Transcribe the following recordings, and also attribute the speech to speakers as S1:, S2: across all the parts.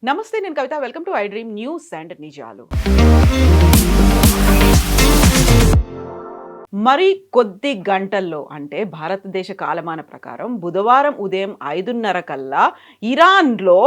S1: నమస్తే, నేను Kavitha. Welcome to I Dream News and నిజాలు. మరి కొద్ది గంటల్లో, అంటే భారతదేశ కాలమాన ప్రకారం బుధవారం ఉదయం 5:30 కల్లా ఇరాన్లో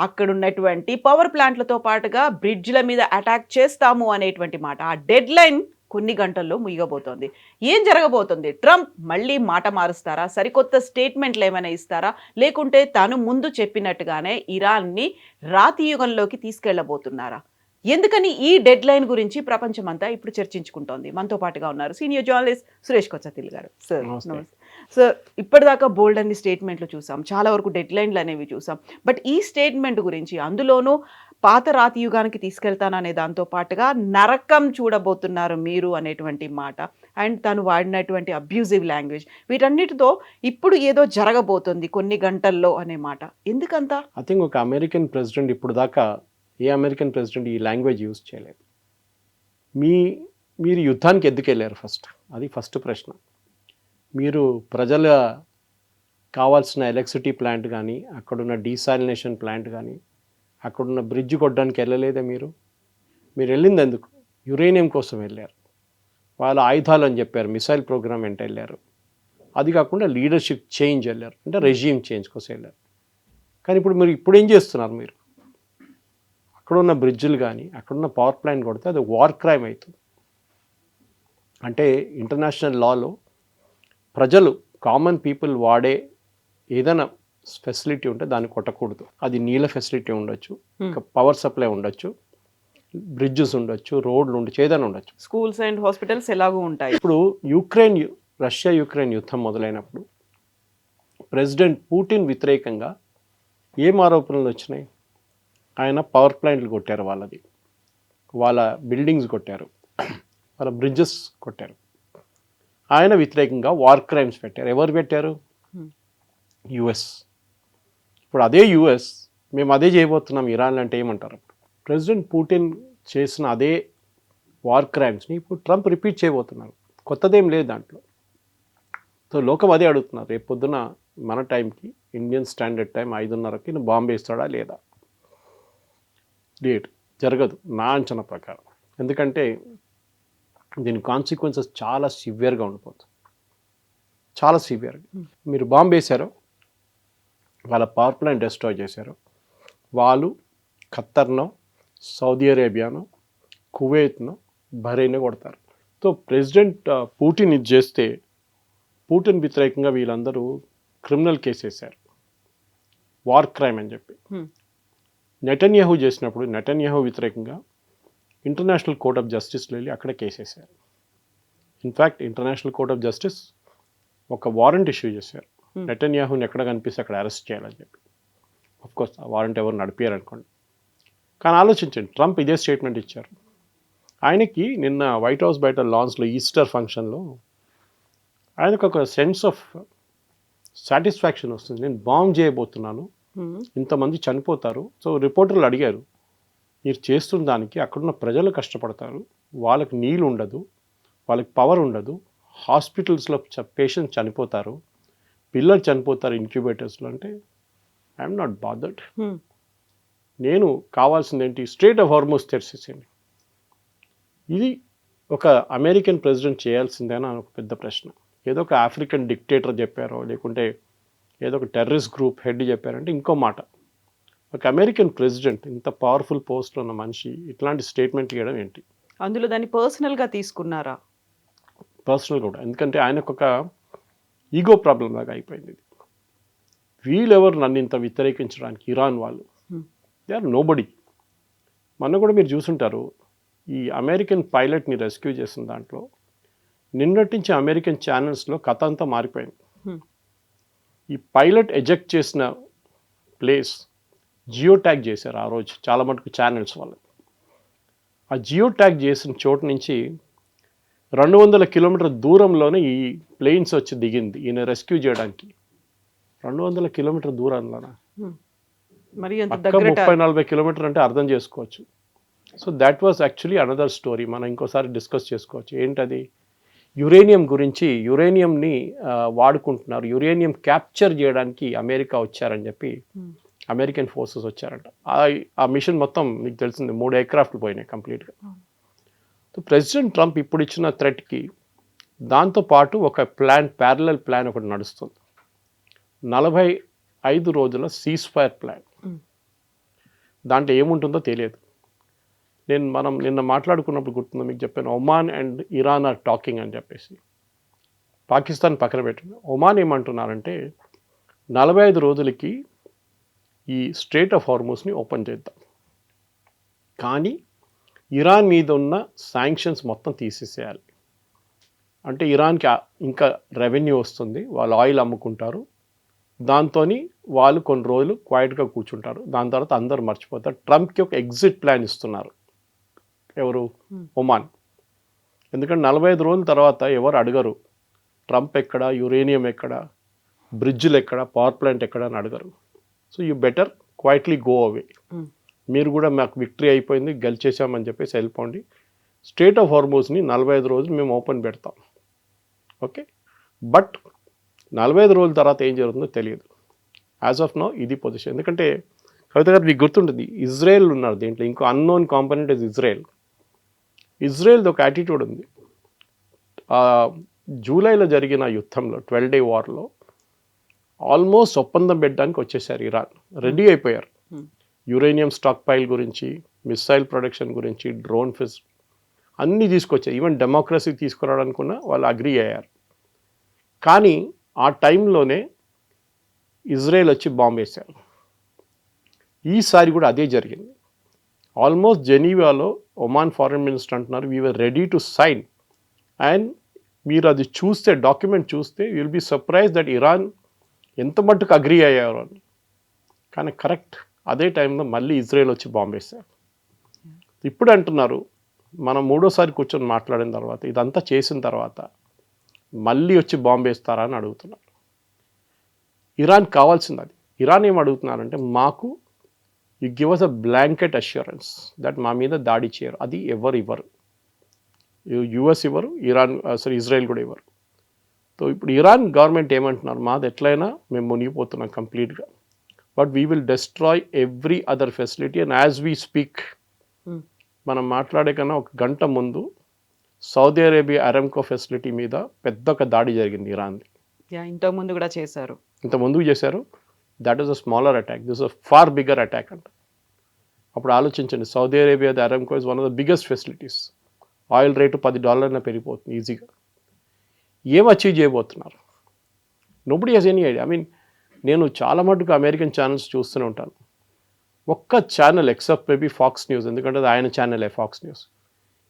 S1: అక్కడున్నటువంటి పవర్ ప్లాంట్లతో పాటుగా బ్రిడ్జ్ల మీద అటాక్ చేస్తాము అనేటువంటి మాట. ఆ డెడ్ లైన్ కొన్ని గంటల్లో ముగియబోతోంది. ఏం జరగబోతుంది? ట్రంప్ మళ్ళీ మాట మారుస్తారా? సరికొత్త స్టేట్మెంట్లు ఏమైనా ఇస్తారా? లేకుంటే తాను ముందు చెప్పినట్టుగానే ఇరాన్ని రాతి యుగంలోకి తీసుకెళ్లబోతున్నారా? ఎందుకని ఈ డెడ్ లైన్ గురించి ప్రపంచమంతా ఇప్పుడు చర్చించుకుంటోంది. మనతో పాటుగా ఉన్నారు సీనియర్ జర్నలిస్ట్ సురేష్ కొచ్చతిల్ గారు. సార్
S2: నమస్తే.
S1: నమస్తే. సార్, ఇప్పటిదాకా బోల్డ్ అన్ని స్టేట్మెంట్లు చూసాం, చాలా వరకు డెడ్ లైన్లు అనేవి చూసాం. బట్ ఈ స్టేట్మెంట్ గురించి, అందులోనూ పాత రాతి యుగానికి తీసుకెళ్తాననే దాంతో పాటుగా నరకం చూడబోతున్నారు మీరు అనేటువంటి మాట, అండ్ తను వాడినటువంటి అబ్యూజివ్ లాంగ్వేజ్, వీటన్నిటితో ఇప్పుడు ఏదో జరగబోతుంది కొన్ని గంటల్లో అనే మాట. ఎందుకంతా?
S2: ఐ థింక్ ఒక అమెరికన్ ప్రెసిడెంట్ ఇప్పుడు దాకా ఏ అమెరికన్ ప్రెసిడెంట్ ఈ లాంగ్వేజ్ యూజ్ చేయలేదు. మీరు యుద్ధానికి ఎందుకు వెళ్ళారు? అది ఫస్ట్ ప్రశ్న. మీరు ప్రజల కావాల్సిన ఎలక్ట్రిసిటీ ప్లాంట్ కానీ, అక్కడున్న డీసాలినేషన్ ప్లాంట్ కానీ, అక్కడున్న బ్రిడ్జ్ కొట్టడానికి వెళ్ళలేదా? మీరు వెళ్ళింది ఎందుకు? యురేనియం కోసం వెళ్ళారు. వాళ్ళ ఆయుధాలు అని చెప్పారు, మిసైల్ ప్రోగ్రామ్ వెంట వెళ్ళారు. అది కాకుండా లీడర్షిప్ చేంజ్ వెళ్ళారు, అంటే రెజ్యూమ్ చేంజ్ కోసం వెళ్ళారు. కానీ ఇప్పుడు ఏం చేస్తున్నారు? మీరు అక్కడున్న బ్రిడ్జ్లు కానీ, అక్కడున్న పవర్ ప్లాంట్ కొడితే అది వార్ క్రైమ్ అవుతుంది. అంటే ఇంటర్నేషనల్ లాలో ప్రజలు, కామన్ పీపుల్ వాడే ఏదైనా ఫెసిలిటీ ఉంటే దాన్ని కొట్టకూడదు. అది నీళ్ళ ఫెసిలిటీ ఉండొచ్చు, పవర్ సప్లై ఉండొచ్చు, బ్రిడ్జెస్ ఉండొచ్చు, రోడ్లు ఉండొచ్చు, ఏదైనా ఉండొచ్చు.
S1: స్కూల్స్ అండ్ హాస్పిటల్స్ ఎలాగూ ఉంటాయి.
S2: ఇప్పుడు రష్యా యుక్రెయిన్ యుద్ధం మొదలైనప్పుడు ప్రెసిడెంట్ పుతిన్ వ్యతిరేకంగా ఏం ఆరోపణలు వచ్చినాయి? ఆయన పవర్ ప్లాంట్లు కొట్టారు, వాళ్ళ బిల్డింగ్స్ కొట్టారు, వాళ్ళ బ్రిడ్జెస్ కొట్టారు. ఆయన వ్యతిరేకంగా వార్ క్రైమ్స్ పెట్టారు. ఎవరు పెట్టారు? యుఎస్. ఇప్పుడు అదే యుఎస్ మేము అదే చేయబోతున్నాం ఇరాన్ అంటే ఏమంటారు? ప్రెసిడెంట్ పుతిన్ చేసిన అదే వార్ క్రైమ్స్ని ఇప్పుడు ట్రంప్ రిపీట్ చేయబోతున్నారు. కొత్తదేం లేదు దాంట్లో. సో లోకం అదే అడుగుతున్నారు, రేపు పొద్దున మన టైంకి, ఇండియన్ స్టాండర్డ్ టైం 5:30కి బాంబు వేస్తాడా లేదా? డేట్ జరగదు నా అంచనా ప్రకారం. ఎందుకంటే దీని కాన్సిక్వెన్సెస్ చాలా సివియర్గా ఉండిపోతుంది, చాలా సివియర్గా. మీరు బాంబు వేశారు, వాళ్ళ పవర్ ప్లాంట్ డిస్ట్రాయ్ చేశారు, వాళ్ళు ఖత్తర్నో, సౌదీ అరేబియానో, కువైట్నో, బహ్రెయిన్ కొడతారు. సో ప్రెసిడెంట్ పుతిన్ ఇది చేస్తే, పుతిన్ వ్యతిరేకంగా వీళ్ళందరూ క్రిమినల్ కేసు వేశారు, వార్ క్రైమ్ అని చెప్పి. నెటన్యాహు చేసినప్పుడు నెటన్యాహు వ్యతిరేకంగా ఇంటర్నేషనల్ కోర్ట్ ఆఫ్ జస్టిస్లో వెళ్ళి అక్కడ కేసు వేశారు. In fact international court of justice ఒక వారెంట్ ఇష్యూ చేశారు, నెటన్యాహుని ఎక్కడ కనిపిస్తే అక్కడ అరెస్ట్ చేయాలని చెప్పి. ఆఫ్కోర్స్ ఆ వారెంట్ ఎవరు నడిపారు అనుకోండి. కానీ ఆలోచించండి, ట్రంప్ ఇదే స్టేట్మెంట్ ఇచ్చారు. ఆయనకి నిన్న వైట్ హౌస్ బయట లాన్స్లో ఈస్టర్ ఫంక్షన్లో ఆయనకు ఒక సెన్స్ ఆఫ్ సాటిస్ఫాక్షన్ వస్తుంది. నేను బాంబ్ చేయబోతున్నాను, ఇంతమంది చనిపోతారు. సో రిపోర్టర్లు అడిగారు, మీరు చేస్తున్న దానికి అక్కడున్న ప్రజలు కష్టపడతారు, వాళ్ళకి నీళ్ళు ఉండదు, వాళ్ళకి పవర్ ఉండదు, హాస్పిటల్స్లో పేషెంట్స్ చనిపోతారు, పిల్లలు చనిపోతారు ఇంక్యుబేటర్స్లో. అంటే ఐఎమ్ నాట్ బాదర్డ్. నేను కావాల్సింది ఏంటి? స్ట్రెయిట్ ఆఫ్ హార్మోస్ తెరిచేసేయండి. ఇది ఒక అమెరికన్ ప్రెసిడెంట్ చేయాల్సిందేనా అని ఒక పెద్ద ప్రశ్న. ఏదో ఒక ఆఫ్రికన్ డిక్టేటర్ చెప్పారో, లేకుంటే ఏదో ఒక టెర్రరిస్ట్ గ్రూప్ హెడ్ చెప్పారంటే ఇంకో మాట. ఒక అమెరికన్ ప్రెసిడెంట్, ఇంత పవర్ఫుల్ పోస్ట్లో ఉన్న మనిషి ఇట్లాంటి స్టేట్మెంట్ ఇవ్వడం ఏంటి?
S1: అందులో దాన్ని పర్సనల్గా తీసుకున్నారా?
S2: పర్సనల్ కూడా. ఎందుకంటే ఆయనకు ఒక ఈగో ప్రాబ్లం లాగా అయిపోయింది ఇది. వీళ్ళెవరు నన్ను ఇంత వ్యతిరేకించడానికి? ఇరాన్ వాళ్ళు, దే ఆర్ నోబడీ. మొన్న కూడా మీరు చూసుంటారు, ఈ అమెరికన్ పైలట్ని రెస్క్యూ చేసిన దాంట్లో నిన్నటి నుంచి అమెరికన్ ఛానల్స్లో కథ అంతా మారిపోయింది. ఈ పైలట్ ఎజెక్ట్ చేసిన ప్లేస్ జియో ట్యాగ్ చేశారు ఆ రోజు చాలా మటుకు ఛానల్స్ వాళ్ళు. ఆ జియో ట్యాగ్ చేసిన చోటు నుంచి 200 కిలోమీటర్ దూరంలోనే ఈ ప్లేన్స్ వచ్చి దిగింది ఈయన రెస్క్యూ చేయడానికి. 200 కిలోమీటర్ దూరంలోనా?
S1: మరి
S2: 30-40 కిలోమీటర్ అంటే అర్థం చేసుకోవచ్చు. So that was actually another story, మనం ఇంకోసారి డిస్కస్ చేసుకోవచ్చు. ఏంటది? యురేనియం గురించి, యురేనియంని వాడుకుంటున్నారు, యురేనియం క్యాప్చర్ చేయడానికి అమెరికా వచ్చారని చెప్పి అమెరికన్ ఫోర్సెస్ వచ్చారంట. ఆ మిషన్ మొత్తం మీకు తెలిసింది 3 ఎయిర్క్రాఫ్ట్లు పోయినాయి కంప్లీట్గా. ప్రెసిడెంట్ ట్రంప్ ఇప్పుడు ఇచ్చిన థ్రెట్కి దాంతోపాటు ఒక ప్యారలల్ ప్లాన్ ఒకటి నడుస్తుంది. 45 రోజుల సీజ్ ఫైర్ ప్లాన్. దాంట్లో ఏముంటుందో తెలియదు. మనం నిన్న మాట్లాడుకున్నప్పుడు గుర్తుందో మీకు చెప్పాను, Oman and Iran are talking అని చెప్పేసి. పాకిస్తాన్ పక్కన పెట్టింది. ఒమాన్ ఏమంటున్నారంటే 45 రోజులకి ఈ స్ట్రేట్ ఆఫ్ హార్మూస్ని ఓపెన్ చేద్దాం, కానీ ఇరాన్ మీద ఉన్న శాంక్షన్స్ మొత్తం తీసేసేయాలి. అంటే ఇరాన్కి ఇంకా రెవెన్యూ వస్తుంది, వాళ్ళు ఆయిల్ అమ్ముకుంటారు, దాంతో వాళ్ళు కొన్ని రోజులు క్వైట్గా కూర్చుంటారు, దాని తర్వాత అందరూ మర్చిపోతారు. ట్రంప్కి ఒక ఎగ్జిట్ ప్లాన్ ఇస్తున్నారు. ఎవరు? ఒమాన్. ఎందుకంటే 45 రోజుల తర్వాత ఎవరు అడగరు ట్రంప్ ఎక్కడ, యురేనియం ఎక్కడ, బ్రిడ్జ్లు ఎక్కడ, పవర్ ప్లాంట్ ఎక్కడ అని అడగరు. So you better quietly go away. మీరు కూడా మాకు విక్టరీ అయిపోయింది, గెలిచేసామని చెప్పేసి వెళ్ళిపోండి. స్ట్రేట్ ఆఫ్ హార్మూస్ని 45 రోజులు మేము ఓపెన్ పెడతాం. ఓకే, బట్ 45 రోజుల తర్వాత ఏం జరుగుతుందో తెలియదు. యాజ్ ఆఫ్ నౌ ఇది పొజిషన్. ఎందుకంటే కవిత గారు మీకు గుర్తుంటుంది, ఇజ్రాయెల్ ఉన్నారు దీంట్లో, ఇంకో అన్నోన్ కాంపోనెంట్ ఇస్ ఇజ్రాయెల్. ఇజ్రాయెల్ది ఒక యాటిట్యూడ్ ఉంది. జూలైలో జరిగిన యుద్ధంలో 12 డే వార్లో ఆల్మోస్ట్ ఒప్పందం పెట్టడానికి వచ్చేసారు ఇరాన్, రెడీ అయిపోయారు. యురేనియం స్టాక్ పైల్ గురించి, మిసైల్ ప్రొడక్షన్ గురించి, డ్రోన్ ఫిస్ అన్నీ తీసుకొచ్చారు. ఈవెన్ డెమోక్రసీ తీసుకురావడానికి కూడా వాళ్ళు అగ్రీ అయ్యారు. కానీ ఆ టైంలోనే ఇజ్రాయెల్ వచ్చి బాంబు వేశారు. ఈసారి కూడా అదే జరిగింది. ఆల్మోస్ట్ జెనీవాలో ఒమాన్ ఫారెన్ మినిస్టర్ అంటున్నారు, we were ready to sign, and మీరు అది చూస్తే, డాక్యుమెంట్ చూస్తే will be surprise that Iran ఎంత మట్టుకు అగ్రీ అయ్యారు అని. కానీ కరెక్ట్ అదే టైంలో మళ్ళీ ఇజ్రాయెల్ వచ్చి బాంబు వేశారు. ఇప్పుడు అంటున్నారు, మనం మూడోసారి కూర్చొని మాట్లాడిన తర్వాత, ఇదంతా చేసిన తర్వాత మళ్ళీ వచ్చి బాంబు వేస్తారా అని అడుగుతున్నారు. ఇరాన్ కావాల్సింది అది. ఇరాన్ ఏం అడుగుతున్నారంటే, మాకు you give us a blanket assurance that మా మీద దాడి చేయరు. అది ఎవరు ఇవ్వరు. యుఎస్ ఇవ్వరు, ఇజ్రాయెల్ కూడా ఇవ్వరు. సో ఇప్పుడు ఇరాన్ గవర్నమెంట్ ఏమంటున్నారు, మాది ఎట్లయినా మేము మునిగిపోతున్నాం కంప్లీట్గా, but we will destroy every other facility. And as we speak, మనం మాట్లాడే కన్నా ఒక గంట ముందు సౌదీ అరేబియా అరామ్కో ఫెసిలిటీ మీద పెద్ద ఒక దాడి జరిగింది ఇరాన్ది.
S1: ఇంతకుముందు కూడా చేశారు,
S2: ఇంత ముందుకు చేశారు. That is a smaller attack, this a far bigger attack అంట. అప్పుడు ఆలోచించండి, సౌదీ అరేబియాది Aramco is one of the biggest facilities. Oil rate $10 పెరిగిపోతుంది ఈజీగా. ఏం అచీవ్ చేయబోతున్నారు? Nobody has any idea. I mean, నేను చాలా మటుకు అమెరికన్ ఛానల్స్ చూస్తూనే ఉంటాను. ఒక్క channel except maybe Fox News, ఎందుకంటే అది ఆయన ఛానలే ఫాక్స్ న్యూస్,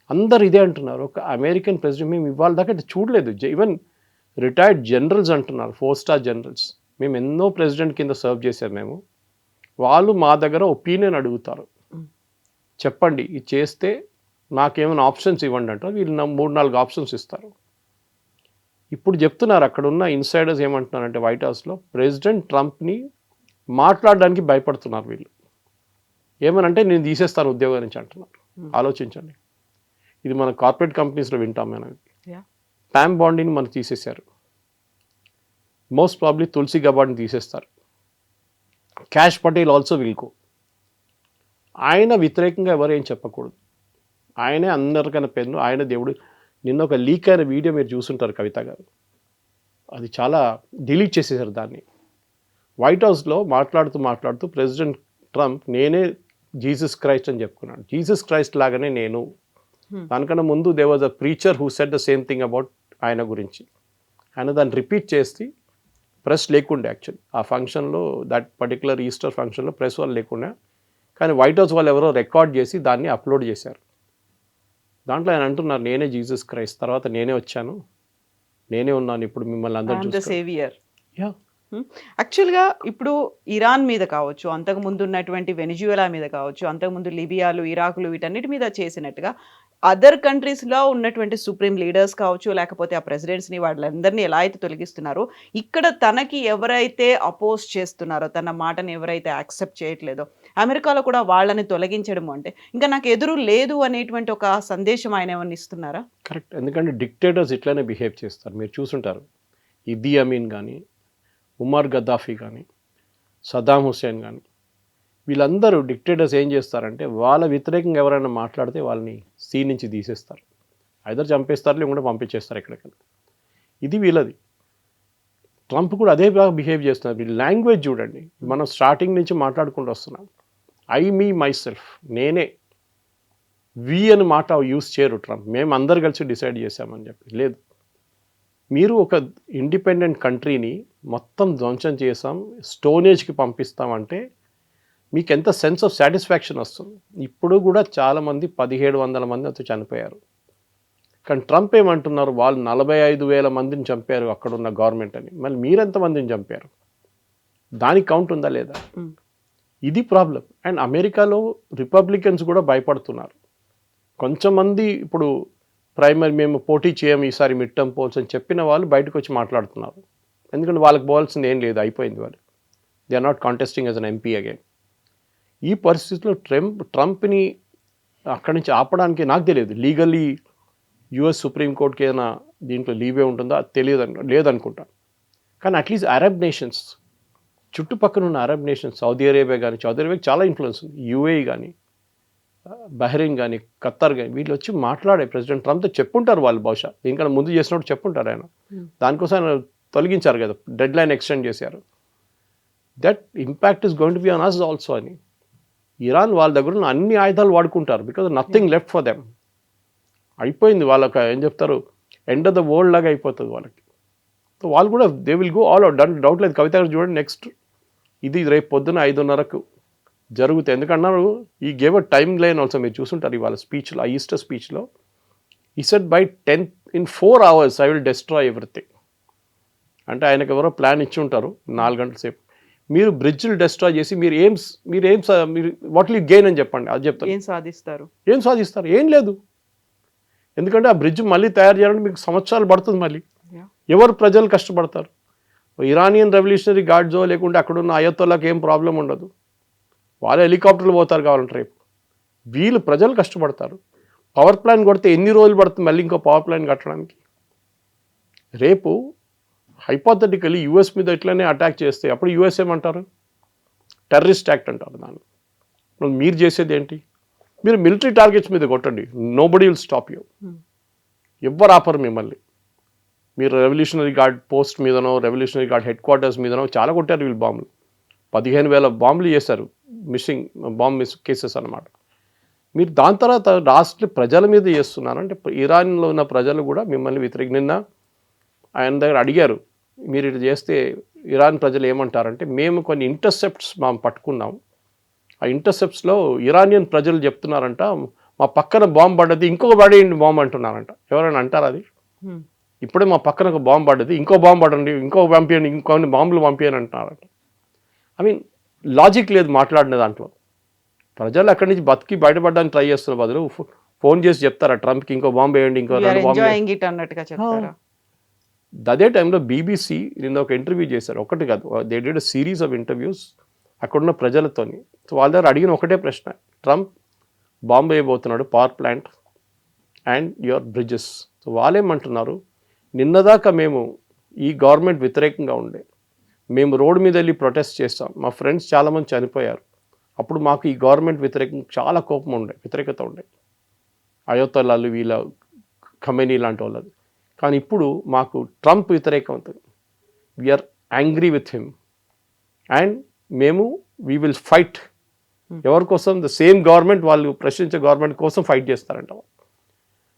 S2: అందరు ఇదే అంటున్నారు. ఒక అమెరికన్ ప్రెసిడెంట్ మేము ఇవాళ దాకా చూడలేదు. ఈవెన్ రిటైర్డ్ జనరల్స్ అంటున్నారు, 4 స్టార్ జనరల్స్, మేము ఎన్నో ప్రెసిడెంట్ కింద సర్వ్ చేశారు మేము, వాళ్ళు మా దగ్గర ఒపీనియన్ అడుగుతారు, చెప్పండి ఇది చేస్తే నాకేమైనా ఆప్షన్స్ ఇవ్వండి అంటారు. వీళ్ళు 3-4 ఆప్షన్స్ ఇస్తారు. ఇప్పుడు చెప్తున్నారు, అక్కడ ఉన్న ఇన్సైడర్స్ ఏమంటున్నారంటే వైట్ హౌస్లో, ప్రెసిడెంట్ ట్రంప్ని మాట్లాడడానికి భయపడుతున్నారు వీళ్ళు. ఏమనంటే నేను తీసేస్తాను ఉద్యోగం నుంచి అంటున్నారు. ఆలోచించండి, ఇది మన కార్పొరేట్ కంపెనీస్లో వింటాం మనం. ప్యామ్ బాండీని మనకు తీసేశారు. మోస్ట్ ప్రాబ్లీ తులసి గబాడ్ని తీసేస్తారు. Cash Patel also will go. ఆయన వ్యతిరేకంగా ఎవరేం చెప్పకూడదు. ఆయనే అందరికన్నా పెన్ను, ఆయన దేవుడు. నిన్న ఒక లీక్ అయిన వీడియో మీరు చూసుంటారు కవిత గారు, అది చాలా డిలీట్ చేసేసారు దాన్ని. వైట్ హౌస్లో మాట్లాడుతూ ప్రెసిడెంట్ ట్రంప్ నేనే జీసస్ క్రైస్ట్ అని చెప్పుకున్నాడు. జీసస్ క్రైస్ట్ లాగానే నేను. దానికన్నా ముందు they was a preacher who said the same thing about ఆయన గురించి. ఆయన దాన్ని రిపీట్ చేసి, ప్రెస్ లేకుండే యాక్చువల్లీ ఆ ఫంక్షన్లో, దట్ పర్టికులర్ ఈస్టర్ ఫంక్షన్లో ప్రెస్ వాళ్ళు లేకుండా, కానీ వైట్ హౌస్ వాళ్ళు ఎవరో రికార్డ్ చేసి దాన్ని అప్లోడ్ చేశారు. దాంట్లో ఆయన అంటున్నారు, నేనే జీసస్ క్రైస్ట్, తర్వాత నేనే వచ్చాను, నేనే ఉన్నాను, ఇప్పుడు మిమ్మల్ని అందరూ
S1: సేవియర్. యాక్చువల్గా ఇప్పుడు ఇరాన్ మీద కావచ్చు, అంతకుముందు ఉన్నటువంటి వెనిజువెలా మీద కావచ్చు, అంతకుముందు లిబియాలు, ఇరాకులు, వీటన్నిటి మీద చేసినట్టుగా అదర్ కంట్రీస్లో ఉన్నటువంటి సుప్రీం లీడర్స్ కావచ్చు, లేకపోతే ఆ ప్రెసిడెంట్స్ని, వాళ్ళందరినీ ఎలా అయితే తొలగిస్తున్నారో, ఇక్కడ తనకి ఎవరైతే అపోజ్ చేస్తున్నారో, తన మాటని ఎవరైతే యాక్సెప్ట్ చేయట్లేదో, అమెరికాలో కూడా వాళ్ళని తొలగించడం అంటే ఇంకా నాకు ఎదురు లేదు అనేటువంటి ఒక సందేశం ఆయన ఏమన్నా ఇస్తున్నారా?
S2: కరెక్ట్. ఎందుకంటే డిక్టేటర్స్ ఇట్లానే బిహేవ్ చేస్తారు. మీరు చూసుంటారు, ఇదీ అమీన్ కానీ, ఉమర్ గద్దాఫీ కానీ, సద్దాం హుస్సేన్ కానీ, వీళ్ళందరూ డిక్టేటర్స్ ఏం చేస్తారంటే వాళ్ళ వ్యతిరేకంగా ఎవరైనా మాట్లాడితే వాళ్ళని సీన్ నుంచి తీసేస్తారు, ఐదర్ చంపేస్తారు లేకుంటే పంపించేస్తారు ఎక్కడికైనా. ఇది వీళ్ళది. ట్రంప్ కూడా అదే బాగా బిహేవ్ చేస్తున్నారు. వీళ్ళ లాంగ్వేజ్ చూడండి, మనం స్టార్టింగ్ నుంచి మాట్లాడుకుంటూ వస్తున్నాం. ఐ మీ మై సెల్ఫ్, నేనే. వి అని మాట యూస్ చేయరు ట్రంప్. మేము అందరు కలిసి డిసైడ్ చేశామని చెప్పి లేదు. మీరు ఒక ఇండిపెండెంట్ కంట్రీని మొత్తం ధ్వంసం చేసాం, స్టోనేజ్కి పంపిస్తామంటే మీకు ఎంత సెన్స్ ఆఫ్ సాటిస్ఫాక్షన్ వస్తుంది. ఇప్పుడు కూడా చాలామంది 1700 మంది అయితే చనిపోయారు. కానీ ట్రంప్ ఏమంటున్నారు, వాళ్ళు 45,000 మందిని చంపారు అక్కడున్న గవర్నమెంట్ అని. మళ్ళీ మీరెంతమందిని చంపారు, దానికి కౌంట్ ఉందా లేదా? ఇది ప్రాబ్లం. అండ్ అమెరికాలో రిపబ్లికన్స్ కూడా భయపడుతున్నారు. కొంచెం మంది ఇప్పుడు ప్రైమరీ మేము పోటీ చేయము ఈసారి మిడ్ టర్మ్ పోల్స్ అని చెప్పిన వాళ్ళు బయటకు వచ్చి మాట్లాడుతున్నారు. ఎందుకంటే వాళ్ళకి పోవాల్సింది ఏం లేదు, అయిపోయింది. వాళ్ళు they are not contesting as an MP again. ఈ పరిస్థితిలో ట్రంప్ని అక్కడి నుంచి ఆపడానికి నాకు తెలియదు లీగల్లీ యుఎస్ సుప్రీంకోర్టుకి ఏదైనా దీంట్లో లీవే ఉంటుందా తెలియదు, లేదనుకుంటా. కానీ అట్లీస్ట్ అరబ్ నేషన్స్, చుట్టుపక్కల ఉన్న అరబ్ నేషన్స్, సౌదీ అరేబియా కానీ, సౌదీ అరేబియాకి చాలా ఇన్ఫ్లుయెన్స్ ఉంది, యూఏఈ కానీ, బహ్రెయిన్ కానీ, ఖత్తర్ కానీ, వీళ్ళు వచ్చి మాట్లాడే ప్రెసిడెంట్ ట్రంప్తో చెప్పుంటారు వాళ్ళు. బహుశా దీనికన్నా ముందు చేసినప్పుడు చెప్పుంటారు ఆయన. దానికోసం ఆయన తొలగించారు కదా, డెడ్ లైన్ ఎక్స్టెండ్ చేశారు. That impact is going to be on us also అని. ఇరాన్ వాళ్ళ దగ్గర ఉన్న అన్ని ఆయుధాలు వాడుకుంటారు, because nothing left for them. అయిపోయింది వాళ్ళకి, ఏం చెప్తారు, ఎండ్ ఆఫ్ ద వరల్డ్ లాగా అయిపోతుంది వాళ్ళకి. సో వాళ్ళు కూడా they will go all out. దాంట్లో డౌట్ లేదు. కవిత గారు చూడండి, నెక్స్ట్ ఇది రేపు పొద్దున 5:30కు జరుగుతాయి. ఎందుకన్నారు, ఈ gave a time line also. మీరు చూసుంటారు ఇవాళ స్పీచ్లో, ఆ ఈస్టర్ స్పీచ్లో ఈ said by 4 hours I will destroy everything. అంటే ఆయనకు ఎవరో ప్లాన్ ఇచ్చి ఉంటారు 4 గంటల సేపు. మీరు బ్రిడ్జ్లు డెస్ట్రాయ్ చేసి మీరు వాట్ విల్ యూ గెయిన్ అని చెప్పండి, అది చెప్తారు.
S1: ఏం సాధిస్తారు? ఏం లేదు.
S2: ఎందుకంటే ఆ బ్రిడ్జ్ మళ్ళీ తయారు చేయాలంటే మీకు సంవత్సరాలు పడుతుంది. మళ్ళీ ఎవరు ప్రజలు కష్టపడతారు? ఇరానియన్ రెవల్యూషనరీ గార్డ్జో లేకుంటే అక్కడున్న అయతోళ్ళకి ఏం ప్రాబ్లం ఉండదు, వాళ్ళే హెలికాప్టర్లు పోతారు కావాలంటే రేపు. వీళ్ళు ప్రజలు కష్టపడతారు. పవర్ ప్లాంట్ కొడితే ఎన్ని రోజులు పడుతుంది మళ్ళీ ఇంకో పవర్ ప్లాంట్ కట్టడానికి? రేపు హైపోథెటికలీ యూఎస్ మీద ఇట్లనే అటాక్ చేస్తే అప్పుడు యూఎస్ ఏమంటారు? టెర్రరిస్ట్ యాక్ట్ అంటారు దాన్ని. మీరు చేసేది ఏంటి? మీరు మిలిటరీ టార్గెట్స్ మీద కొట్టండి, నోబడీ విల్ స్టాప్ యూ. ఎవ్వరు ఆపరు మిమ్మల్ని. మీరు రెవల్యూషనరీ గార్డ్ పోస్ట్ మీదనో, రెవల్యూషనరీ గార్డ్ హెడ్ క్వార్టర్స్ మీదనో చాలా కొట్టారు వీళ్ళు బాంబులు. 15,000 బాంబులు చేశారు, బాంబ్ మిస్ కేసెస్ అన్నమాట. మీరు దాని తర్వాత రాష్ట్ర ప్రజల మీద చేస్తున్నారు. అంటే ఇరాన్లో ఉన్న ప్రజలు కూడా మిమ్మల్ని నిన్న ఆయన దగ్గర అడిగారు, మీరు ఇటు చేస్తే ఇరాన్ ప్రజలు ఏమంటారంటే, మేము కొన్ని ఇంటర్సెప్ట్స్ మేము పట్టుకున్నాం, ఆ ఇంటర్సెప్ట్స్లో ఇరానియన్ ప్రజలు చెప్తున్నారంట మా పక్కన బాంబు పడ్డది, ఇంకొక పడేయండి బాంబు అంటున్నారంట. ఎవరైనా అంటారు అది? ఇప్పుడే మా పక్కన ఒక బాంబు పడ్డది, ఇంకో బాంబు పడండి, ఇంకో పంపించండి, ఇంకొన్ని బాంబులు పంపించని అంటున్నారంట. ఐ మీన్ లాజిక్ లేదు మాట్లాడిన దాంట్లో. ప్రజలు అక్కడి నుంచి బతికి బయటపడడానికి ట్రై చేస్తున్న బదులు ఫోన్ చేసి చెప్తారా ట్రంప్కి ఇంకో బాంబు వేయండి, ఇంకో 2 బాంబు. అదే టైంలో బీబీసీ నిన్న ఒక ఇంటర్వ్యూ చేశారు, ఒకటి కాదు, they did a series of interviews అక్కడున్న ప్రజలతోని. సో వాళ్ళ దగ్గర అడిగిన ఒకటే ప్రశ్న, ట్రంప్ బాంబు వేయబోతున్నాడు power plant and your bridges. So వాళ్ళేమంటున్నారు, నిన్నదాకా మేము ఈ గవర్నమెంట్ వ్యతిరేకంగా ఉండే, మేము రోడ్డు మీద వెళ్ళి ప్రొటెస్ట్ చేస్తాం, మా ఫ్రెండ్స్ చాలామంది చనిపోయారు, అప్పుడు మాకు ఈ గవర్నమెంట్ వ్యతిరేకంగా చాలా కోపం ఉండే, వ్యతిరేకత ఉండే, అయోతలాలు వీళ్ళ ఖమేనీ లాంటి వాళ్ళది. కానీ ఇప్పుడు మాకు ట్రంప్ వ్యతిరేకం అవుతుంది, we are angry with him and మేము వీ విల్ ఫైట్. ఎవరి కోసం? ద సేమ్ గవర్నమెంట్, వాళ్ళు ప్రశ్నించే గవర్నమెంట్ కోసం ఫైట్ చేస్తారంట.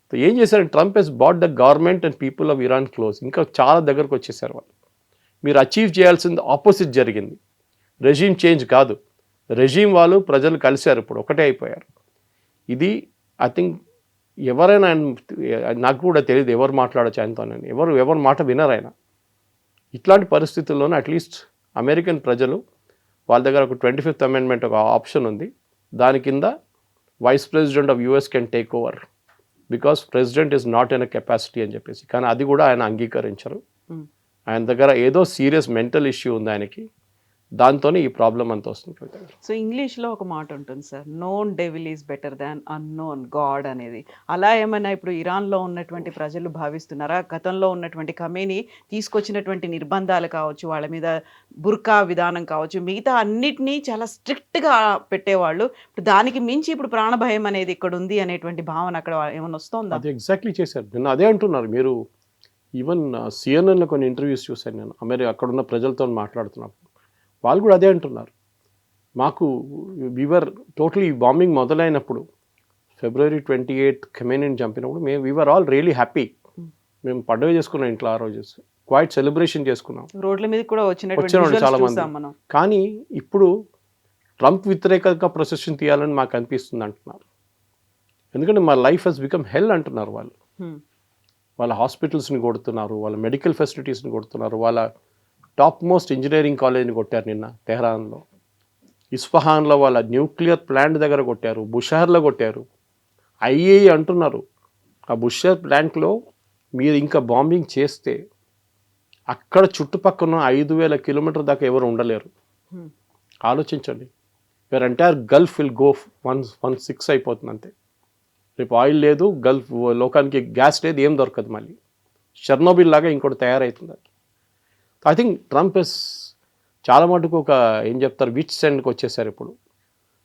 S2: సో ఏం చేశారంటే, Trump has brought the government and people of Iran close. ఇంకా చాలా దగ్గరకు వచ్చేసారు వాళ్ళు. మీరు అచీవ్ చేయాల్సింది ఆపోజిట్ జరిగింది, రెజీమ్ చేంజ్ కాదు. రెజీమ్ వాళ్ళు ప్రజలు కలిశారు, ఇప్పుడు ఒకటే అయిపోయారు. ఇది ఐ థింక్ ఎవరైనా, నాకు కూడా తెలియదు ఎవరు మాట్లాడచ్చు ఆయనతోనని, ఎవరు మాట వినరు ఆయన. ఇట్లాంటి పరిస్థితుల్లోనే అట్లీస్ట్ అమెరికన్ ప్రజలు, వాళ్ళ దగ్గర ఒక 25th అమెండ్మెంట్ ఒక ఆప్షన్ ఉంది, దాని కింద vice president of US can take over because president is not in a capacity అని చెప్పేసి. కానీ అది కూడా ఆయన అంగీకరించరు. ఆయన దగ్గర ఏదో సీరియస్ మెంటల్ ఇష్యూ ఉంది ఆయనకి, దాంతోనే ఈ ప్రాబ్లం అంతా వస్తుంది కవిత గారు.
S1: సో ఇంగ్లీష్లో ఒక మాట ఉంటుంది sir, known devil is better than unknown God అనేది. అలా ఏమైనా ఇప్పుడు ఇరాన్లో ఉన్నటువంటి ప్రజలు భావిస్తున్నారా? గతంలో ఉన్నటువంటి ఖమేనీ తీసుకొచ్చినటువంటి నిర్బంధాలు కావచ్చు, వాళ్ళ మీద బుర్కా విధానం కావచ్చు, మిగతా అన్నిటినీ చాలా స్ట్రిక్ట్గా పెట్టేవాళ్ళు. ఇప్పుడు దానికి మించి ఇప్పుడు ప్రాణభయం అనేది ఇక్కడ ఉంది అనేటువంటి భావన అక్కడ ఏమైనా వస్తుందా?
S2: అది ఎగ్జాక్ట్లీ చేశారు. నిన్న అదే అంటున్నారు. మీరు ఈవెన్ సిఎన్ఎన్లో కొన్ని ఇంటర్వ్యూస్ చూశాను నేను, అక్కడున్న ప్రజలతో మాట్లాడుతున్నప్పుడు వాళ్ళు కూడా అదే అంటున్నారు. మాకు వీవర్ టోటలీ బాంబింగ్ మొదలైనప్పుడు February 28 ఖమేనీని చంపినప్పుడు వీఆర్ ఆల్ రియలీ హ్యాపీ. మేము పండుగ చేసుకున్నాం ఇంట్లో, ఆ రోజు క్వైట్ సెలబ్రేషన్ చేసుకున్నాం,
S1: రోడ్ల మీద కూడా
S2: వచ్చారు
S1: వచ్చినటువంటి
S2: చాలా మంది.
S1: మనం.
S2: కానీ ఇప్పుడు ట్రంప్ వ్యతిరేకంగా ప్రొసెషన్ తీయాలని మాకు అనిపిస్తుంది అంటున్నారు. ఎందుకంటే మా లైఫ్ హెస్ బికమ్ హెల్ అంటున్నారు వాళ్ళు. వాళ్ళ హాస్పిటల్స్ని కొడుతున్నారు, వాళ్ళ మెడికల్ ఫెసిలిటీస్ని కొడుతున్నారు, వాళ్ళ టాప్ మోస్ట్ ఇంజనీరింగ్ కాలేజ్ని కొట్టారు నిన్న తెహ్రాన్లో, ఇస్ఫహాన్లో వాళ్ళ న్యూక్లియర్ ప్లాంట్ దగ్గర కొట్టారు, బుషార్లో కొట్టారు. ఐఏఈ అంటున్నారు ఆ బుషార్ ప్లాంట్లో మీరు ఇంకా బాంబింగ్ చేస్తే అక్కడ చుట్టుపక్కల 5,000 కిలోమీటర్ దాకా ఎవరు ఉండలేరు. ఆలోచించండి, where entire Gulf will go 116 అయిపోతుంది అంతే. రేపు ఆయిల్ లేదు, గల్ఫ్ లోకానికి గ్యాస్ లేదు, ఏం దొరకదు. మళ్ళీ షెర్నోబిల్ లాగా ఇంకోటి తయారవుతుంది. ఐ థింక్ ట్రంప్ చాలా మటుకు ఒక ఏం చెప్తారు విచ్ సెండ్కి వచ్చేసారు ఇప్పుడు.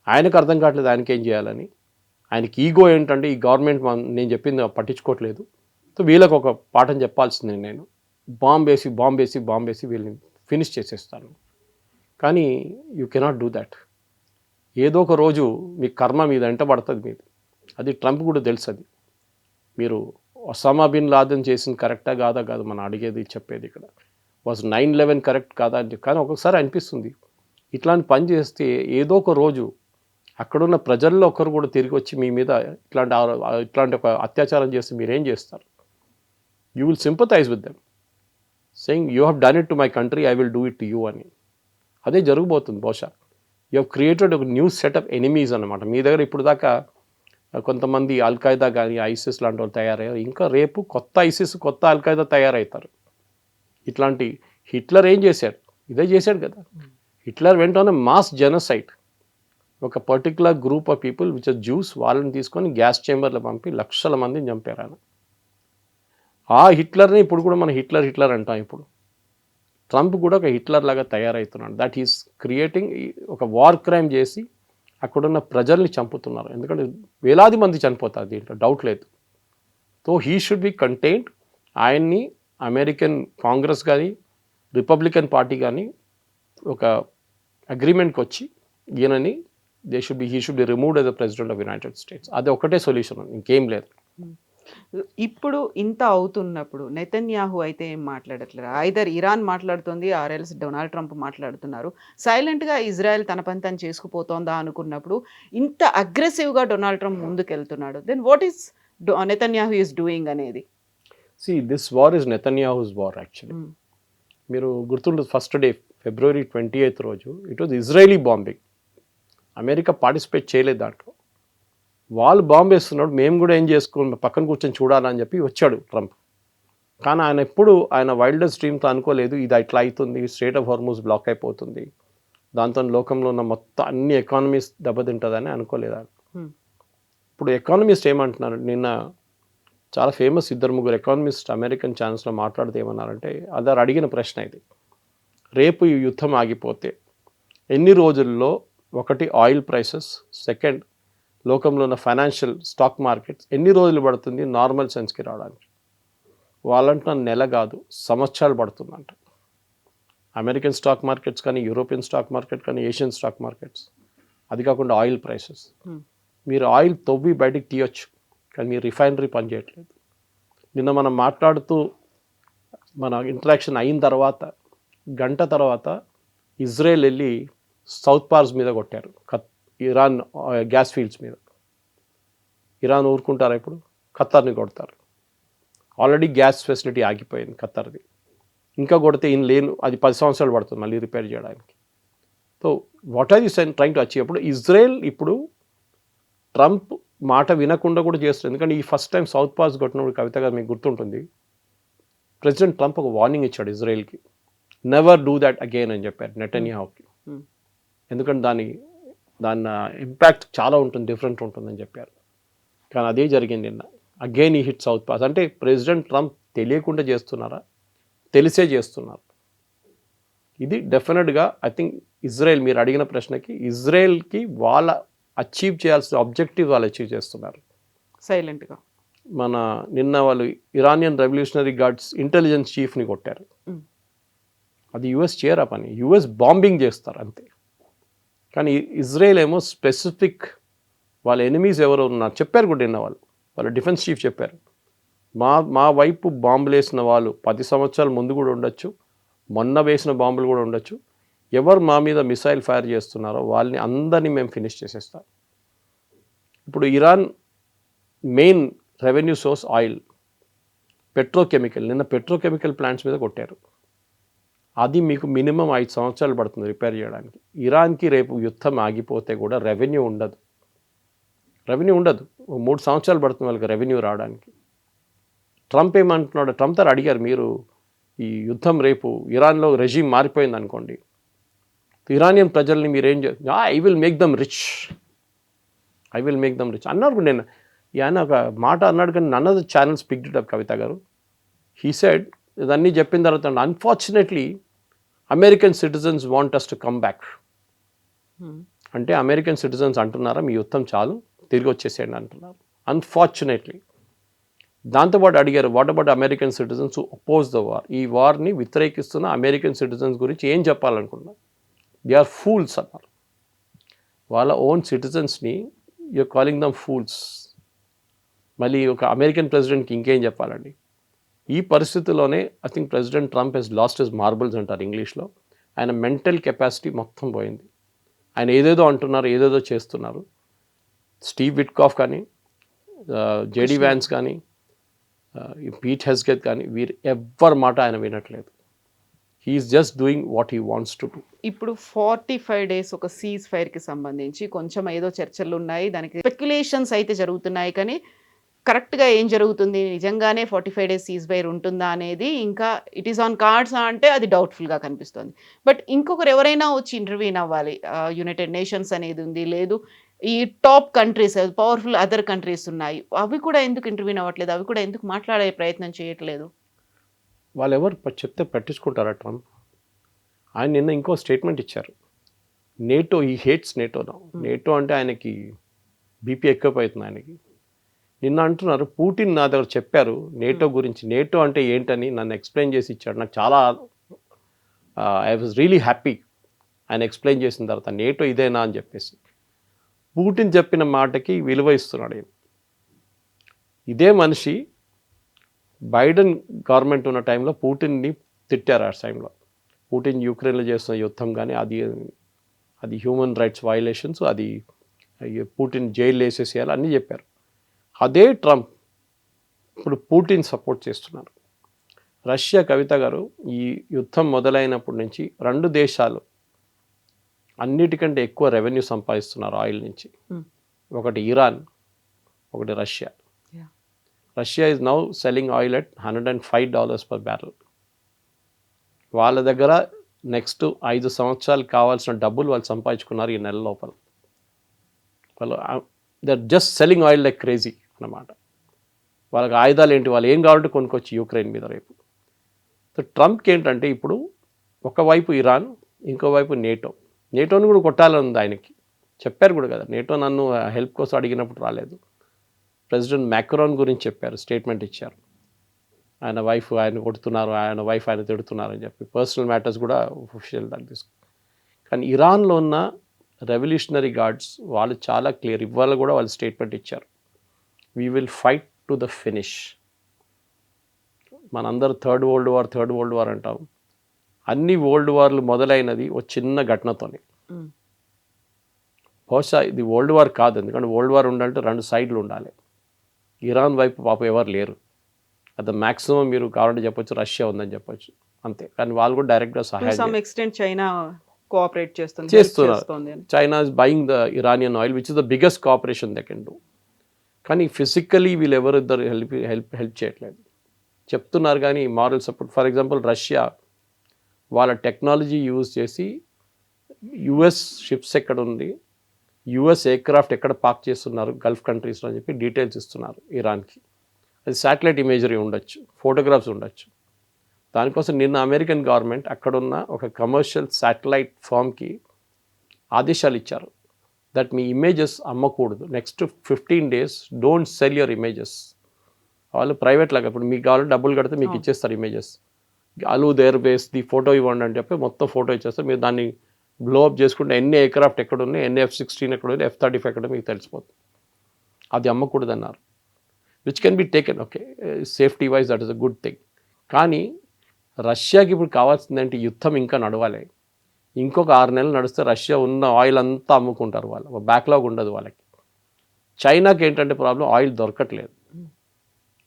S2: ఆయనకు అర్థం కావట్లేదు ఆయనకి ఏం చేయాలని. ఆయనకి ఈగో ఏంటంటే ఈ గవర్నమెంట్ నేను చెప్పింది పట్టించుకోవట్లేదు, సో వీళ్ళకి ఒక పాఠం చెప్పాల్సింది, నేను బాంబేసి వీళ్ళని ఫినిష్ చేసేస్తాను. కానీ యూ కెనాట్ డూ దాట్. ఏదో ఒక రోజు మీ కర్మ మీద వెంట పడుతుంది మీది. అది ట్రంప్ కూడా తెలుసు. అది మీరు ఒసామా బిన్ లాదెన్ చేసింది కరెక్టా కాదు మనం అడిగేది చెప్పేది ఇక్కడ. వాజ్ 9/11 కరెక్ట్ కాదా అని. కానీ ఒక్కొక్కసారి అనిపిస్తుంది ఇట్లాంటి పని చేస్తే ఏదో ఒక రోజు అక్కడున్న ప్రజల్లో ఒకరు కూడా తిరిగి వచ్చి మీ మీద ఇట్లాంటి ఒక అత్యాచారం చేస్తే మీరేం చేస్తారు? You will sympathise with them saying you have done it to my country, I will do it to you అని. అదే జరగబోతుంది బహుశా. యూ హ్యావ్ క్రియేటెడ్ ఒక న్యూ సెట్ ఆఫ్ ఎనిమీస్ అనమాట. మీ దగ్గర ఇప్పుడు దాకా కొంతమంది అల్ఖైదా కానీ ఐసిస్ లాంటి వాళ్ళు తయారయ్యారు. ఇంకా రేపు కొత్త ఐసిస్ కొత్త అల్ఖైదా తయారవుతారు. ఇట్లాంటి హిట్లర్ ఏం చేశాడు? ఇదే చేశాడు కదా. Hitler went mass genocide. ఒక particular group of people which are Jews, వాళ్ళని తీసుకొని గ్యాస్ చేంబర్లో పంపి లక్షల మందిని చంపారు ఆయన. ఆ హిట్లర్ని ఇప్పుడు కూడా మనం హిట్లర్ అంటాం. ఇప్పుడు ట్రంప్ కూడా ఒక హిట్లర్ లాగా తయారవుతున్నాడు. దట్ ఈస్ క్రియేటింగ్ ఒక వార్ క్రైమ్ చేసి అక్కడున్న ప్రజల్ని చంపుతున్నారు. ఎందుకంటే వేలాది మంది చనిపోతారు, దీంట్లో డౌట్ లేదు. So he should be contained. ఆయన్ని అమెరికన్ కాంగ్రెస్ కానీ రిపబ్లికన్ పార్టీ కానీ ఒక అగ్రిమెంట్కి వచ్చి ఈయనని he should be removed as the president of United states. అది ఒకటే సొల్యూషన్, ఇంకేం లేదు.
S1: ఇప్పుడు ఇంత అవుతున్నప్పుడు నెతన్యాహు అయితే ఏం మాట్లాడట్లేదు. ఐదర్ ఇరాన్ మాట్లాడుతుంది, ఆర్ఎల్స్ డొనాల్డ్ ట్రంప్ మాట్లాడుతున్నారు. సైలెంట్గా ఇజ్రాయెల్ తన పని తను చేసుకుపోతోందా అనుకున్నప్పుడు ఇంత అగ్రెసివ్గా డొనాల్డ్ ట్రంప్ ముందుకెళ్తున్నాడు. Then what is Netanyahu is doing అనేది?
S2: See, this war is Netanyahu's war actually. మీరు గుర్తుండదు, ఫస్ట్ డే February 28 రోజు it was Israeli bombing. America participate చేయలేదు దాంట్లో. వాళ్ళు బాంబు వేస్తున్నాడు, మేము కూడా ఏం చేసుకోవాలి, పక్కన కూర్చొని చూడాలని చెప్పి వచ్చాడు ట్రంప్. కానీ ఆయన ఎప్పుడు ఆయన వైల్డెస్ట్ డ్రీమ్తో అనుకోలేదు ఇది ఇట్లా అవుతుంది, స్ట్రెయిట్ ఆఫ్ హార్మూజ్ బ్లాక్ అయిపోతుంది, దాంతో లోకంలో ఉన్న మొత్తం అన్ని ఎకానమీస్ దెబ్బతింటుందని అనుకోలేదు ఆయన. ఇప్పుడు ఎకానమిస్ట్ ఏమంటున్నారు, నిన్న చాలా ఫేమస్ 2-3 ఎకానమిస్ట్ అమెరికన్ ఛానల్స్లో మాట్లాడితే ఏమన్నారంటే, అదారు అడిగిన ప్రశ్న ఇది, రేపు ఈ యుద్ధం ఆగిపోతే ఎన్ని రోజుల్లో ఒకటి ఆయిల్ ప్రైసెస్, సెకండ్ లోకంలో ఉన్న ఫైనాన్షియల్ స్టాక్ మార్కెట్స్ ఎన్ని రోజులు పడుతుంది నార్మల్ సెన్స్కి రావడానికి? వాళ్ళంటున్న నెల కాదు, సంవత్సరాలు పడుతుందంట. అమెరికన్ స్టాక్ మార్కెట్స్ కానీ, యూరోపియన్ స్టాక్ మార్కెట్ కానీ, ఏషియన్ స్టాక్ మార్కెట్స్, అది కాకుండా ఆయిల్ ప్రైసెస్. మీరు ఆయిల్ తవ్వి బయటికి తీయొచ్చు, కానీ మీరు రిఫైనరీ పనిచేయట్లేదు. నిన్న మనం మాట్లాడుతూ మన ఇంటరాక్షన్ అయిన తర్వాత గంట తర్వాత ఇజ్రాయెల్ వెళ్ళి సౌత్ పార్స్ మీద కొట్టారు, ఇరాన్ గ్యాస్ ఫీల్డ్స్ మీద. ఇరాన్ ఊరుకుంటారా? ఇప్పుడు ఖత్తర్ని కొడతారు. ఆల్రెడీ గ్యాస్ ఫెసిలిటీ ఆగిపోయింది ఖత్తర్ది, ఇంకా కొడితే లేను, అది 10 సంవత్సరాలు పడుతుంది మళ్ళీ రిపేర్ చేయడానికి. So what are you trying to achieve? ఇప్పుడు ఇజ్రాయెల్ ఇప్పుడు ట్రంప్ మాట వినకుండా కూడా చేస్తుంది. ఎందుకంటే ఈ ఫస్ట్ టైం సౌత్ పాస్ కొట్టినప్పుడు కవిత గారు మీకు గుర్తుంటుంది, ప్రెసిడెంట్ ట్రంప్ ఒక వార్నింగ్ ఇచ్చాడు ఇజ్రాయెల్కి, నెవర్ డూ దాట్ అగైన్ అని చెప్పారు నెతన్యాహుకి.
S1: Hmm.
S2: ఎందుకంటే దాని ఇంపాక్ట్ చాలా ఉంటుంది, డిఫరెంట్ ఉంటుందని చెప్పారు. కానీ అదే జరిగింది నిన్న. అగైన్ ఈ హిట్ సౌత్ పాస్. అంటే ప్రెసిడెంట్ ట్రంప్ తెలియకుండా చేస్తున్నారా, తెలిసే చేస్తున్నారు. ఇది డెఫినెట్గా ఐ థింక్ ఇజ్రాయెల్, మీరు అడిగిన ప్రశ్నకి, ఇజ్రాయెల్కి వాళ్ళ అచీవ్ చేయాల్సిన ఆబ్జెక్టివ్ వాళ్ళు అచీవ్ చేస్తున్నారు
S1: సైలెంట్గా.
S2: మన నిన్న వాళ్ళు ఇరానియన్ రెవల్యూషనరీ గార్డ్స్ ఇంటెలిజెన్స్ చీఫ్ని కొట్టారు. అది యుఎస్ చేయరా పని, యుఎస్ బాంబింగ్ చేస్తారు అంతే. కానీ ఇజ్రాయెల్ ఏమో స్పెసిఫిక్ వాళ్ళ ఎనిమీస్ ఎవరు ఉన్నారు చెప్పారు కూడా నిన్న వాళ్ళ డిఫెన్స్ చీఫ్ చెప్పారు. మా వైపు బాంబులు వేసిన వాళ్ళు 10 సంవత్సరాల ముందు కూడా ఉండొచ్చు, మొన్న వేసిన బాంబులు కూడా ఉండొచ్చు. ఎవరు మా మీద మిసైల్ ఫైర్ చేస్తున్నారో వాళ్ళని అందరినీ మేము ఫినిష్ చేసేస్తాం. ఇప్పుడు Iran main revenue source oil, petrochemical. నిన్న పెట్రోకెమికల్ ప్లాంట్స్ మీద కొట్టారు. అది మీకు మినిమం 5 సంవత్సరాలు పడుతుంది రిపేర్ చేయడానికి. ఇరాన్కి రేపు యుద్ధం ఆగిపోతే కూడా రెవెన్యూ ఉండదు. 3 సంవత్సరాలు పడుతుంది వాళ్ళకి రెవెన్యూ రావడానికి. ట్రంప్ ఏమంటున్నాడు, ట్రంప్ గారు అడిగారు, మీరు ఈ యుద్ధం రేపు ఇరాన్లో రెజీమ్ మారిపోయింది అనుకోండి, ఇరానియన్ ప్రజల్ని మీరేం I will make them rich అన్నారు. నేను ఆయన ఒక మాట అన్నాడు, కానీ none of the channels picked it up. Kavitha garu, he said, ఇదన్నీ చెప్పిన తర్వాత, unfortunately American citizens want us to come back. అంటే అమెరికన్ సిటిజన్స్ అంటున్నారా మీ యుద్ధం చాలు, తిరిగి వచ్చేసేయండి అంటున్నారు. అన్ఫార్చునేట్లీ. దాంతోపాటు అడిగారు, what about American citizens who oppose the war? ఈ వార్ని వ్యతిరేకిస్తున్న అమెరికన్ సిటిజన్స్ గురించి ఏం చెప్పాలనుకున్నారు? దే ఆర్ ఫూల్స్ అన్నారు. వాళ్ళ ఓన్ సిటిజన్స్ని యూఆర్ కాలింగ్ దమ్ ఫూల్స్. మళ్ళీ ఒక అమెరికన్ ప్రెసిడెంట్కి ఇంకేం చెప్పాలండి? ఈ పరిస్థితుల్లోనే I think president Trump has lost his marbles అంటారు ఇంగ్లీష్లో. ఆయన మెంటల్ కెపాసిటీ మొత్తం పోయింది. ఆయన ఏదేదో అంటున్నారు, ఏదేదో చేస్తున్నారు. స్టీవ్ విట్కాఫ్ కానీ, జేడీ వ్యాన్స్ కానీ, పీట్ హెస్గెత్ కానీ, వీరు ఎవ్వరి మాట ఆయన వినట్లేదు. He is just doing what he wants to do.
S1: ఇప్పుడు 45 days ఒక సీజ్ ఫైర్కి సంబంధించి కొంచెం ఏదో చర్చలు ఉన్నాయి, దానికి స్పెక్యులేషన్స్ అయితే జరుగుతున్నాయి. కానీ కరెక్ట్గా ఏం జరుగుతుంది, నిజంగానే 45 days సీజ్ ఫైర్ ఉంటుందా అనేది ఇంకా ఇట్ ఈస్ ఆన్ కార్డ్స్ అంటే అది డౌట్ఫుల్గా కనిపిస్తుంది. బట్ ఇంకొకరు ఎవరైనా వచ్చి ఇంటర్వ్యూన్ అవ్వాలి. యునైటెడ్ నేషన్స్ అనేది ఉంది, లేదు ఈ top countries, powerful other countries ఉన్నాయి, అవి కూడా ఎందుకు ఇంటర్వ్యూన్ అవ్వట్లేదు? అవి కూడా ఎందుకు మాట్లాడే ప్రయత్నం చేయట్లేదు?
S2: వాళ్ళు ఎవరు చెప్తే పట్టించుకుంటారా ట్రంప్? ఆయన నిన్న ఇంకో స్టేట్మెంట్ ఇచ్చారు, నేటో, ఈ హేట్స్ నేటో. నేటో అంటే ఆయనకి బీపీ ఎక్కువైపోతుంది ఆయనకి. నిన్న అంటున్నారు, పుటిన్ నా దగ్గర చెప్పారు నేటో గురించి, నేటో అంటే ఏంటని నన్ను ఎక్స్ప్లెయిన్ చేసి ఇచ్చాడు. నాకు చాలా ఐ వాజ్ రియలీ హ్యాపీ ఆయన ఎక్స్ప్లెయిన్ చేసిన తర్వాత, నేటో ఇదేనా అని చెప్పేసి. పుటిన్ చెప్పిన మాటకి విలువ ఇస్తున్నాడు ఆయన. ఇదే మనిషి బైడెన్ గవర్నమెంట్ ఉన్న టైంలో పుటిన్ని తిట్టారు. ఆ టైంలో పుటిన్ యుక్రెయిన్లో చేస్తున్న యుద్ధం కానీ అది హ్యూమన్ రైట్స్ వయలేషన్స్, అది పుటిన్ జైలు వేసేసేయాలి అన్నీ చెప్పారు. అదే ట్రంప్ ఇప్పుడు పుటిన్ సపోర్ట్ చేస్తున్నారు. రష్యా, కవిత గారు, ఈ యుద్ధం మొదలైనప్పటి నుంచి 2 దేశాలు అన్నిటికంటే ఎక్కువ రెవెన్యూ సంపాదిస్తున్నారు ఆయిల్ నుంచి. ఒకటి ఇరాన్, ఒకటి Russia. Russia is now selling oil at $105 per barrel. వాళ్ళ దగ్గర నెక్స్ట్ 5 సంవత్సరాలు కావాల్సిన డబ్బులు వాళ్ళు సంపాదించుకున్నారు ఈ నెల లోపల. వాళ్ళు they are just selling oil like crazy అన్నమాట. వాళ్ళకి ఆయుధాలు ఏంటి, వాళ్ళు ఏం కావాలంటే కొనుక్కొచ్చి యుక్రెయిన్ మీద రేపు. సో ట్రంప్కి ఏంటంటే ఇప్పుడు ఒకవైపు ఇరాన్, ఇంకోవైపు నేటోని కూడా కొట్టాలని ఉంది ఆయనకి. చెప్పారు కూడా కదా, నేటో నన్ను హెల్ప్ కోసం అడిగినప్పుడు రాలేదు. ప్రెసిడెంట్ మ్యాక్రాన్ గురించి చెప్పారు, స్టేట్మెంట్ ఇచ్చారు. ఆయన వైఫ్ ఆయన కొడుతున్నారు, ఆయన వైఫ్ ఆయన తిడుతున్నారు అని చెప్పి పర్సనల్ మ్యాటర్స్ కూడా ఒఫిషియల్ దాన్ని తీసుకు. కానీ ఇరాన్లో ఉన్న రెవల్యూషనరీ గార్డ్స్ వాళ్ళు చాలా క్లియర్, ఇవాళ కూడా వాళ్ళు స్టేట్మెంట్ ఇచ్చారు, we will fight to the finish. మనందరూ థర్డ్ వరల్డ్ వార్ అంటాం. అన్ని వరల్డ్ వార్లు మొదలైనది ఒక చిన్న ఘటనతోనే. బహుశా ఇది వరల్డ్ వార్ కాదు, ఎందుకంటే వరల్డ్ వార్ ఉండాలంటే 2 సైడ్లు ఉండాలి. ఇరాన్ వైపు పాపం ఎవరు లేరు. అది మ్యాక్సిమం మీరు కావాలంటే చెప్పొచ్చు రష్యా ఉందని చెప్పొచ్చు అంతే. కానీ వాళ్ళు కూడా డైరెక్ట్గా సహాయం
S1: చైనా కోఆపరేట్
S2: చేస్తున్నారు. China is buying the Iranian oil which is the biggest cooperation they can do. కానీ ఫిజికలీ వీళ్ళు ఎవరు ఇద్దరు హెల్ప్ చేయట్లేదు. చెప్తున్నారు కానీ moral support. For example Russia వాళ్ళ టెక్నాలజీ యూజ్ చేసి యుఎస్ షిప్స్ ఎక్కడ ఉంది, యుఎస్ ఎయిర్క్రాఫ్ట్ ఎక్కడ పార్క్ చేస్తున్నారు గల్ఫ్ కంట్రీస్లో అని చెప్పి డీటెయిల్స్ ఇస్తున్నారు ఇరాన్కి. అది శాటిలైట్ ఇమేజరీ ఉండొచ్చు, ఫోటోగ్రాఫ్స్ ఉండొచ్చు. దానికోసం నిన్న అమెరికన్ గవర్నమెంట్ అక్కడున్న ఒక కమర్షియల్ శాటిలైట్ ఫామ్కి ఆదేశాలు ఇచ్చారు. దట్ మీ ఇమేజెస్ అమ్మకూడదు, next 15 days don't sell your images. వాళ్ళు ప్రైవేట్ లాగా ఇప్పుడు మీకు కావాలంటే డబ్బులు కడితే మీకు ఇచ్చేస్తారు ఇమేజెస్. అలు దేర్ బేస్ ది ఫోటో ఇవ్వండి అని చెప్పి మొత్తం ఫోటో ఇచ్చేస్తారు. మీరు దాన్ని బ్లోఅప్ చేసుకుంటే ఎన్ని ఎయిర్క్రాఫ్ట్ ఎక్కడ ఉన్నాయి, ఎన్ని F-16 ఎక్కడ ఉన్నాయి, F-35 ఎక్కడ మీకు తెలిసిపోతుంది. అది అమ్మకూడదు అన్నారు. Which can be taken, okay, safety wise that is a good thing. కానీ రష్యాకి ఇప్పుడు కావాల్సిందంటే యుద్ధం ఇంకా నడవాలి. ఇంకొక 6 నెలలు నడిస్తే రష్యా ఉన్న ఆయిల్ అంతా అమ్ముకుంటారు, వాళ్ళు బ్యాక్లాగ్ ఉండదు వాళ్ళకి. చైనాకి ఏంటంటే ప్రాబ్లం, ఆయిల్ దొరకట్లేదు.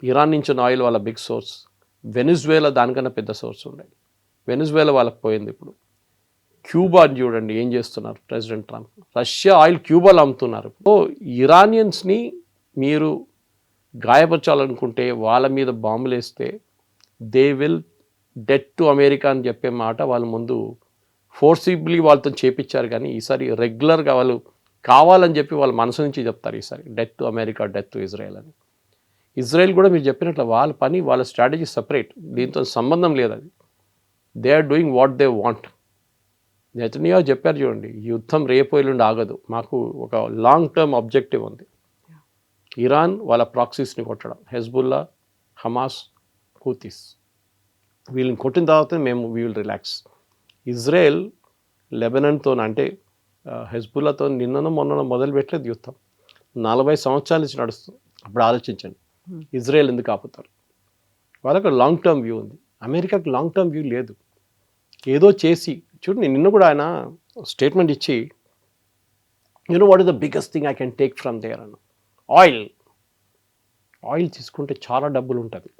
S2: ఇరాన్ నుంచి ఉన్న ఆయిల్ వాళ్ళ బిగ్ సోర్స్. వెనిజువేలా దానికన్నా పెద్ద సోర్స్ ఉండేది. వెనిజువేలా వాళ్ళకి పోయింది ఇప్పుడు. క్యూబాని చూడండి ఏం చేస్తున్నారు ప్రెసిడెంట్ ట్రంప్. రష్యా ఆయిల్ క్యూబాలో అమ్ముతున్నారు. సో ఇరానియన్స్ని మీరు గాయపరచాలనుకుంటే వాళ్ళ మీద బాంబులు వేస్తే they will debt to America అని చెప్పే మాట వాళ్ళు ముందు ఫోర్సిబ్లీ వాళ్ళతో చేపించారు. కానీ ఈసారి రెగ్యులర్గా వాళ్ళు కావాలని చెప్పి వాళ్ళ మనసు నుంచి చెప్తారు ఈసారి death to America, death to Israel అని. ఇజ్రాయెల్ కూడా మీరు చెప్పినట్లు వాళ్ళ పని, వాళ్ళ స్ట్రాటజీ సపరేట్, దీంతో సంబంధం లేదు. అది they are doing what they want. Netanyahu చెప్పారు చూడండి, ఈ యుద్ధం రేపు ఎల్లుండి ఆగదు, మాకు ఒక లాంగ్ టర్మ్ ఆబ్జెక్టివ్ ఉంది. ఇరాన్ వాళ్ళ ప్రాక్సీస్ని కొట్టడం, హెజ్బుల్లా, హమాస్, హూతీస్, వీళ్ళని కొట్టిన తర్వాత మేము వీ విల్ రిలాక్స్. ఇజ్రాయెల్ లెబనాన్తో అంటే హెజ్బుల్లాతో నిన్ననో మొన్ననో మొదలుపెట్టలేదు యుద్ధం, 40 సంవత్సరాల నుంచి నడుస్తుంది. అప్పుడు ఆలోచించండి ఇజ్రాయెల్ ఎందుకు ఆపుతారు. వాళ్ళకి లాంగ్ టర్మ్ వ్యూ ఉంది, అమెరికాకి లాంగ్ టర్మ్ వ్యూ లేదు. ఏదో చేసి చూడండి, నిన్న కూడా ఆయన స్టేట్మెంట్ ఇచ్చి you know what is the biggest thing I can take from there అన్న, ఆయిల్. ఆయిల్ తీసుకుంటే చాలా డబ్బులు ఉంటుంది.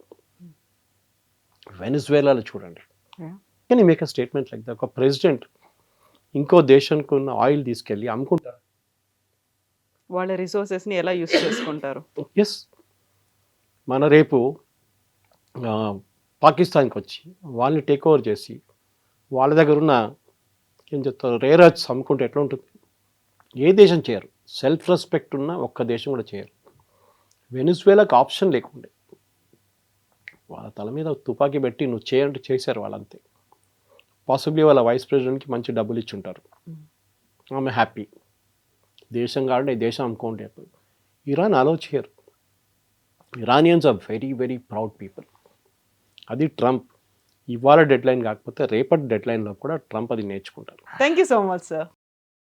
S2: వెనిజువేలాలో చూడండి, can you make a statement like that? ఒక ప్రెసిడెంట్ ఇంకో దేశానికి ఉన్న ఆయిల్ తీసుకెళ్ళి అమ్ముకుంటారు.
S1: వాళ్ళ రిసోర్సెస్ని ఎలా యూస్ చేసుకుంటారు.
S2: ఎస్, మన రేపు పాకిస్తాన్కి వచ్చి వాళ్ళని టేక్ ఓవర్ చేసి వాళ్ళ దగ్గర ఉన్న ఏం చెప్తారు రేర్ ఎర్త్స్ అమ్ముకుంటే ఎట్లా ఉంటుంది? ఏ దేశం చేయరు. సెల్ఫ్ రెస్పెక్ట్ ఉన్న ఒక్క దేశం కూడా చేయరు. వెనిజువేలాకి ఆప్షన్ లేకుండే, వాళ్ళ తల మీద తుపాకీ పెట్టి నువ్వు చేయంటే చేశారు వాళ్ళంతే. పాసిబ్లీ వాళ్ళ వైస్ ప్రెసిడెంట్కి మంచి డబ్బులు ఇచ్చి ఉంటారు, ఆమె హ్యాపీ, దేశం కాబట్టి ఈ దేశం అమ్ముకోండి. ఇరాన్ అలో చేయరు. Iranians are very very proud people. అది ట్రంప్ ఇవాళ డెడ్ లైన్ కాకపోతే రేపటి డెడ్ లైన్లో కూడా ట్రంప్ అది నేర్చుకుంటారు.
S1: Thank you so much sir.